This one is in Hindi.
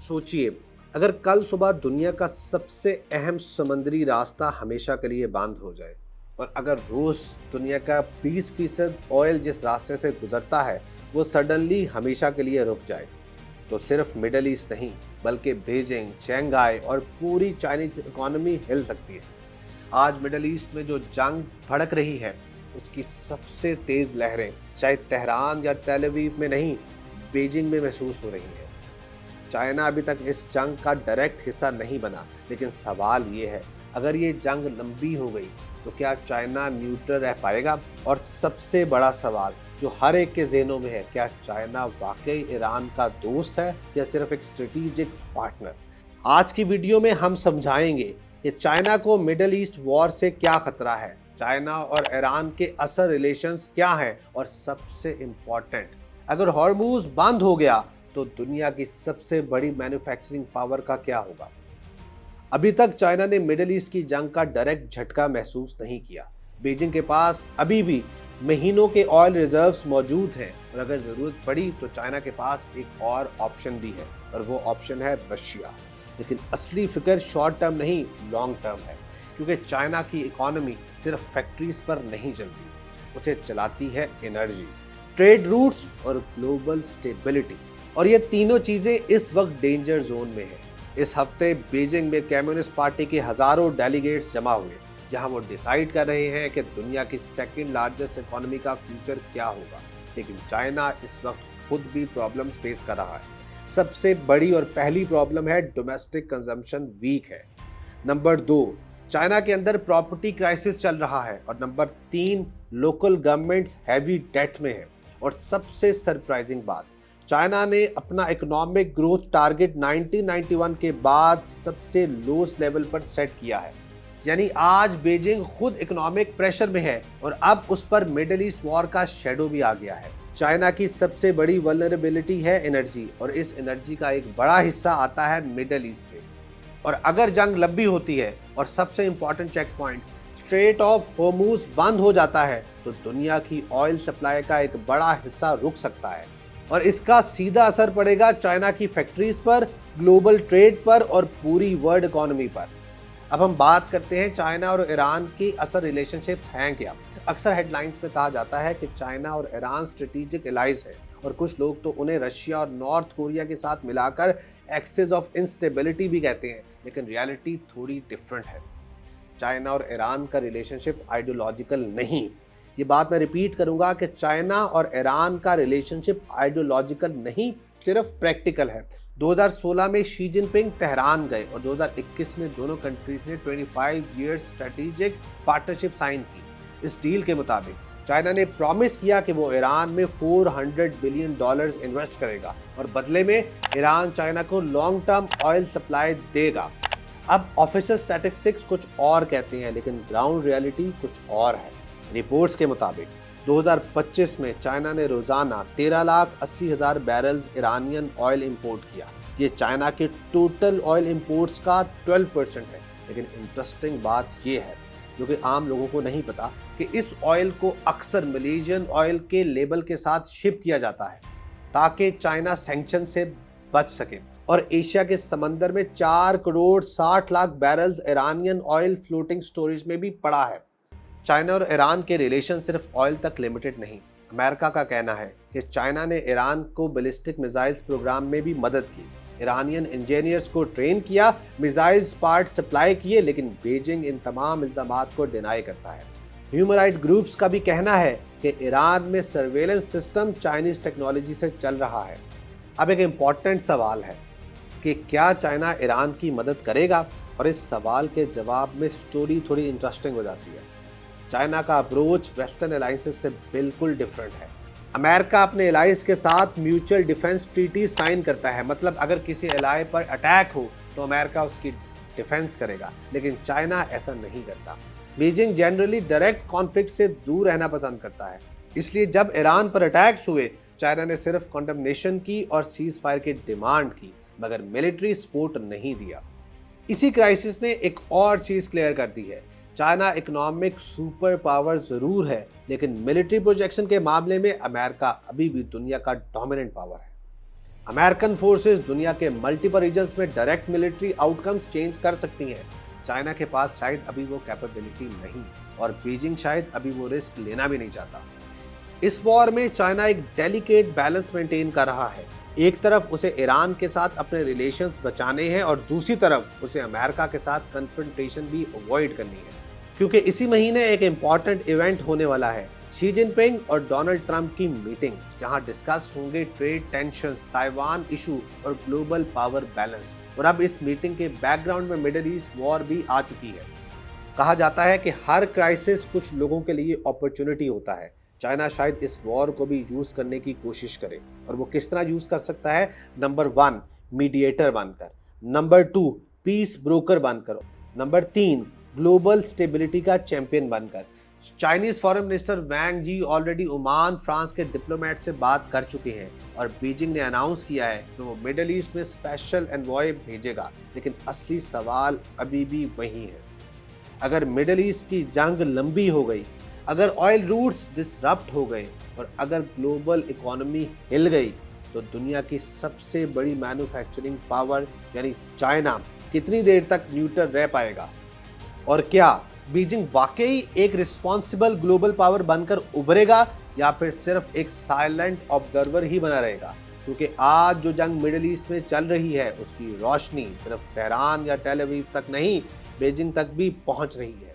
सोचिए, अगर कल सुबह दुनिया का सबसे अहम समुद्री रास्ता हमेशा के लिए बंद हो जाए और अगर रोज दुनिया का 20% ऑयल जिस रास्ते से गुजरता है वो सडनली हमेशा के लिए रुक जाए, तो सिर्फ मिडल ईस्ट नहीं बल्कि बीजिंग, शंघाई और पूरी चाइनीज इकोनॉमी हिल सकती है। आज मिडल ईस्ट में जो जंग भड़क रही है उसकी सबसे तेज लहरें शायद तेहरान या टेल अवीव में नहीं, बीजिंग में महसूस हो रही है। चाइना अभी तक इस जंग का डायरेक्ट हिस्सा नहीं बना, लेकिन सवाल ये है, अगर ये जंग लंबी हो गई तो क्या चाइना न्यूट्रल रह पाएगा? और सबसे बड़ा सवाल जो हर एक के ज़हनों में है, क्या चाइना वाकई ईरान का दोस्त है या सिर्फ एक स्ट्रेटेजिक पार्टनर? आज की वीडियो में हम समझाएंगे कि चाइना को मिडल ईस्ट वॉर से क्या खतरा है, चाइना और ईरान के असर रिलेशंस क्या हैं, और सबसे इम्पोर्टेंट, अगर हॉर्मूज बंद हो गया तो दुनिया की सबसे बड़ी मैन्युफैक्चरिंग पावर का क्या होगा? अभी तक चाइना ने मिडिल ईस्ट की जंग का डायरेक्ट झटका महसूस नहीं किया। बीजिंग के पास अभी भी महीनों के ऑयल रिजर्व्स मौजूद हैं और अगर जरूरत पड़ी तो चाइना के पास एक और ऑप्शन भी है और वो ऑप्शन है रशिया। लेकिन असली फिक्र शॉर्ट टर्म नहीं, लॉन्ग टर्म है, क्योंकि चाइना की इकोनॉमी सिर्फ फैक्ट्रीज पर नहीं चलती, उसे चलाती है एनर्जी, ट्रेड रूट्स और ग्लोबल स्टेबिलिटी, और ये तीनों चीजें इस वक्त डेंजर जोन में है। इस हफ्ते बीजिंग में कम्युनिस्ट पार्टी के हजारों डेलीगेट्स जमा हुए, जहां वो डिसाइड कर रहे हैं कि दुनिया की सेकंड लार्जेस्ट इकोनॉमी का फ्यूचर क्या होगा। लेकिन चाइना इस वक्त खुद भी प्रॉब्लम्स फेस कर रहा है। सबसे बड़ी और पहली प्रॉब्लम है डोमेस्टिक कंजम्पशन वीक है। नंबर 2, चाइना के अंदर प्रॉपर्टी क्राइसिस चल रहा है, और number 3, local governments heavy debt में है। और सबसे सरप्राइजिंग बात, चाइना ने अपना इकोनॉमिक ग्रोथ टारगेट 1991 के बाद सबसे लोएस्ट लेवल पर सेट किया है। यानी आज बीजिंग खुद इकोनॉमिक प्रेशर में है और अब उस पर मिडिल ईस्ट वॉर का शेडो भी आ गया है। चाइना की सबसे बड़ी वल्नरेबिलिटी है एनर्जी, और इस एनर्जी का एक बड़ा हिस्सा आता है मिडिल ईस्ट से। और अगर जंग लंबी होती है और सबसे important checkpoint strait of Hormuz बंद हो जाता है तो दुनिया की ऑयल सप्लाई का एक बड़ा हिस्सा रुक सकता है, और इसका सीधा असर पड़ेगा चाइना की फैक्ट्रीज पर, ग्लोबल ट्रेड पर और पूरी वर्ल्ड इकोनॉमी पर। अब हम बात करते हैं चाइना और ईरान की असर रिलेशनशिप्स हैं क्या। अक्सर हेडलाइंस में कहा जाता है कि चाइना और ईरान स्ट्रेटेजिक एलाइज है, और कुछ लोग तो उन्हें रशिया और नॉर्थ कोरिया के साथ मिलाकर एक्सेस ऑफ इंस्टेबिलिटी भी कहते हैं, लेकिन रियलिटी थोड़ी डिफरेंट है। चाइना और ईरान का रिलेशनशिप आइडियोलॉजिकल नहीं, ये बात मैं रिपीट करूंगा कि चाइना और ईरान का रिलेशनशिप आइडियोलॉजिकल नहीं, सिर्फ प्रैक्टिकल है। 2016 में शी जिनपिंग तेहरान गए और 2021 में दोनों कंट्रीज ने 25 ईयर्स स्ट्रेटेजिक पार्टनरशिप साइन की। इस डील के मुताबिक चाइना ने प्रॉमिस किया कि वो ईरान में $400 बिलियन इन्वेस्ट करेगा और बदले में ईरान चाइना को लॉन्ग टर्म ऑयल सप्लाई देगा। अब ऑफिशियल स्टैटिस्टिक्स कुछ और कहते हैं, लेकिन ग्राउंड रियलिटी कुछ और है। रिपोर्ट्स के मुताबिक 2025 में चाइना ने रोजाना 13,80,000 बैरल्स ईरानियन ऑयल इंपोर्ट किया। ये चाइना के टोटल ऑयल इंपोर्ट्स का 12% है। लेकिन इंटरेस्टिंग बात ये है, जो कि आम लोगों को नहीं पता, कि इस ऑयल को अक्सर मलेशियन ऑयल के लेबल के साथ शिप किया जाता है ताकि चाइना सैंक्शन से बच सके। और एशिया के समंदर में 4 crore 60 lakh barrels Iranian oil floating storage में भी पड़ा है। चाइना और ईरान के रिलेशन सिर्फ ऑयल तक लिमिटेड नहीं। अमेरिका का कहना है कि चाइना ने ईरान को बैलिस्टिक मिसाइल्स प्रोग्राम में भी मदद की, ईरानियन इंजीनियर्स को ट्रेन किया, मिसाइल्स पार्ट सप्लाई किए, लेकिन बीजिंग इन तमाम इल्जामात को डिनाई करता है। ह्यूमन राइट ग्रुप्स का भी कहना है कि ईरान में सर्वेलेंस सिस्टम चाइनीज टेक्नोलॉजी से चल रहा है। अब एक इम्पॉर्टेंट सवाल है कि क्या चाइना ईरान की मदद करेगा, और इस सवाल के जवाब में स्टोरी थोड़ी इंटरेस्टिंग हो जाती है। चाइना का अप्रोच वेस्टर्न अलायंसेस से बिल्कुल डिफरेंट है। अमेरिका अपने एलाइज के साथ म्यूचुअल डिफेंस ट्रीटी साइन करता है, मतलब अगर किसी एलाई पर अटैक हो तो अमेरिका उसकी डिफेंस करेगा, लेकिन चाइना ऐसा नहीं करता। बीजिंग जनरली डायरेक्ट कॉन्फ्लिक्ट से दूर रहना पसंद करता है, इसलिए जब ईरान पर अटैक्स हुए चाइना ने सिर्फ कंडेमनेशन की और सीज फायर की डिमांड की, मगर मिलिट्री सपोर्ट नहीं दिया। इसी क्राइसिस ने एक और चीज क्लियर कर दी है, चाइना इकोनॉमिक सुपर पावर जरूर है, लेकिन मिलिट्री प्रोजेक्शन के मामले में अमेरिका अभी भी दुनिया का डोमिनेंट पावर है। अमेरिकन फोर्सेस दुनिया के मल्टीपल रीजन्स में डायरेक्ट मिलिट्री आउटकम्स चेंज कर सकती हैं। चाइना के पास शायद अभी वो कैपेबिलिटी नहीं, और बीजिंग शायद अभी वो रिस्क लेना भी नहीं चाहता। इस वॉर में चाइना एक डेलिकेट बैलेंस मेंटेन कर रहा है। एक तरफ उसे ईरान के साथ अपने रिलेशंस बचाने हैं और दूसरी तरफ उसे अमेरिका के साथ कन्फ्रंटेशन भी अवॉइड करनी है, क्योंकि इसी महीने एक इम्पॉर्टेंट इवेंट होने वाला है, शी जिनपिंग और डोनाल्ड ट्रंप की मीटिंग, जहां डिस्कस होंगे ट्रेड टेंशंस, ताइवान इशू और ग्लोबल पावर बैलेंस। और अब इस मीटिंग के बैकग्राउंड में मिडिल ईस्ट वॉर भी आ चुकी है। कहा जाता है कि हर क्राइसिस कुछ लोगों के लिए अपॉर्चुनिटी होता है। चाइना शायद इस वॉर को भी यूज करने की कोशिश करे, और वो किस तरह यूज कर सकता है? नंबर 1 मीडिएटर बनकर, नंबर 2 पीस ब्रोकर बनकर, नंबर 3 ग्लोबल स्टेबिलिटी का चैंपियन बनकर। चाइनीज फॉरेन मिनिस्टर वैंग जी ऑलरेडी ओमान, फ्रांस के डिप्लोमेट से बात कर चुके हैं, और बीजिंग ने अनाउंस किया है कि वो मिडिल ईस्ट में स्पेशल एनवॉय भेजेगा। लेकिन असली सवाल अभी भी वही है। अगर मिडिल ईस्ट की जंग लंबी हो गई, अगर ऑयल रूट्स डिसरप्ट हो गए, और अगर ग्लोबल इकोनॉमी हिल गई, तो दुनिया की सबसे बड़ी मैन्युफैक्चरिंग पावर यानी चाइना कितनी देर तक न्यूट्रल रह पाएगा? और क्या बीजिंग वाकई एक रिस्पॉन्सिबल ग्लोबल पावर बनकर उभरेगा, या फिर सिर्फ एक साइलेंट ऑब्जर्वर ही बना रहेगा? क्योंकि आज जो जंग मिडिल ईस्ट में चल रही है, उसकी रोशनी सिर्फ तेहरान या टेल अवीव तक नहीं, बीजिंग तक भी पहुंच रही है।